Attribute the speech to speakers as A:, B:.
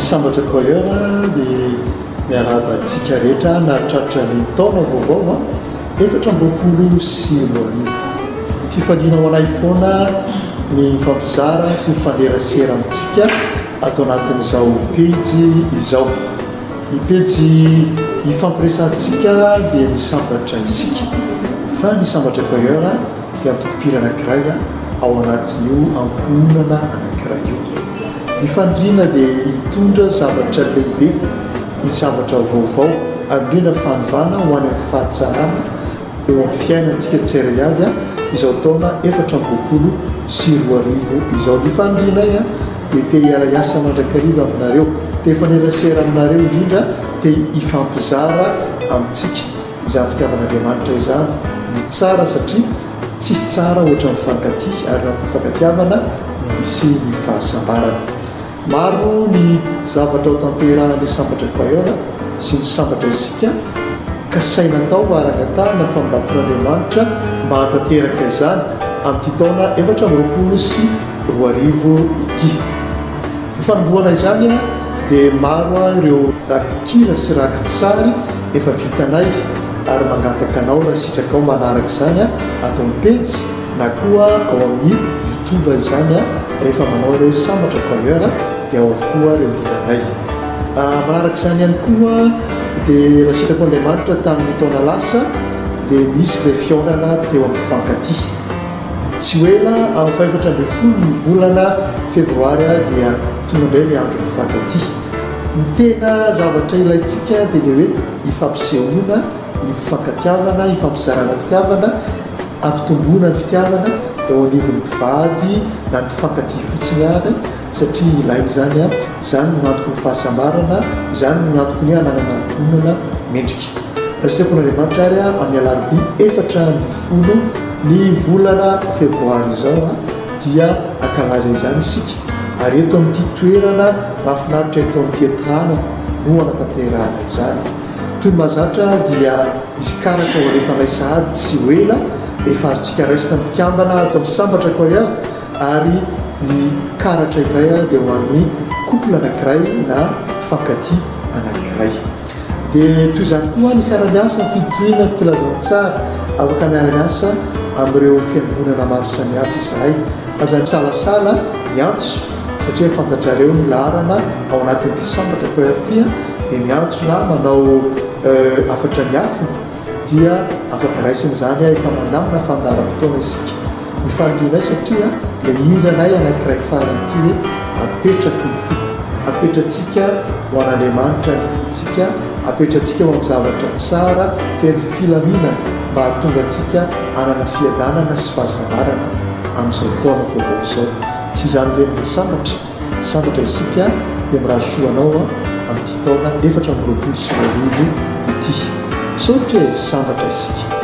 A: Sambatra koa dia miarabantsika rehetra nahatratra ny taona vaovao efatra ambopolo sy roa arivo. Fifaliana ho anay foana ny fampizara sy mifanerasera amintsika atao anatin'izao pejy izao. Ny pejy ifampiresantsika dia ny sambatra isika, fa ny sambatra koa dia mitokopira anankiray ao anatin'io ankohonana anankiray io. Ny fandriana dia hitondra zavatra lehibe, ny zavatra vaovao ary indrindra fanovana ho any amin'ny fahatsarana eo amin'ny fiainantsika tsirairay avy izao taona efatra ambopolo sy roa arivo izao. Ny fandrianay dia te hiara-iasa mandrakariva aminareo, te fanerasera aminareo indrindra, te hifampizara amintsika izany fitiavan'Andriamanitra izany ny tsara, satria tsisy tsara ohatra ny mifankatia ary na mifankatiavana misy ny fahasambarana. Maro ny zavatra ao tanterahan'ny sambatra koa sy ny sambatra isika ka saina tao araka-tany na faminapin'Andriamanitra mba hatanteraka izany amin'ity taona efatra ambopolo sy roa arivo ity. Ny fanombohana izany dia maro ireo rakikira sy rakitsary efa vitanay ary mangataka anao raha sitraka ao manaraka izany atao ny pejy na koa ao amin'ny YouTube izany rehefa manao ireo sambatra koa dia ao avokoa ireo vitanay. Manaraka izany ihany koa dia raha sitraka Andriamanitra tamin'ny taona lasa dia misy ilay fihaonana teo amin'ny fifankatia. Tsy ho ela amin'ny faefatra ambin'ny folo ny volana febroary dia tonga indray ny andro mifankatia. Ny tena zavatra ilayntsika dia ilay hoe ifampisehoana ny fifankatiavana, ifampizarana fitiavana, ampitomboana ny fitiavana eo anivon'ny mpivady na ny mpifankatia fotsiny ary, satria ilainy izany izany no antoko ny fahasambarana, izany no antoko ny hananana vonana mendrika. Raha sitrako n'Andriamanitra ary amin'ny alarobia efatra ambin'ny folo ny volana febroary izao dia ankalaza izany isika. Ary eto amin'ity toerana mahafinaritra eto amin'ity entanana no anatanterahana izany. Toy ny mahazatra dia misy karatra ho alefa ray sahady tsy ho ela efa azontsika raisina mikambana atao amin'ny sambatra koa ary ny karatra iray dia ho an'ny couple anankiray na fifankatia anankiray. Dia toy izany koa ny fiara-miasa, ny fiditohana, ny filazantsara afaka miara-miasa amin'ireo fiangonana maro samihafa izahay. Aza ny salasala miantso satria fantatrareo ny laharana ao anatin'ity sambatra koa ity dia miantso na manao afatra miafina dia afaka raisina izany efa manamina fandaharam-potoana isika. Ny fandrinay satria ilay hiranay anankiray faran'ity hoe apetraka ny foko, apetratsika ho an'Andriamanitra ny fotsika, apetratsika ho amin'ny zavatra tsara feno filaminana mba hahatonga antsika hanana fiadanana sy fahasambarana amin'izao taona vaovao izao. Tsy izany ve ny sambatra isika dia mirahasoanao amin'ity taona efatra amby roapolo sy roa arivo ity. Misaotra sambatra isika.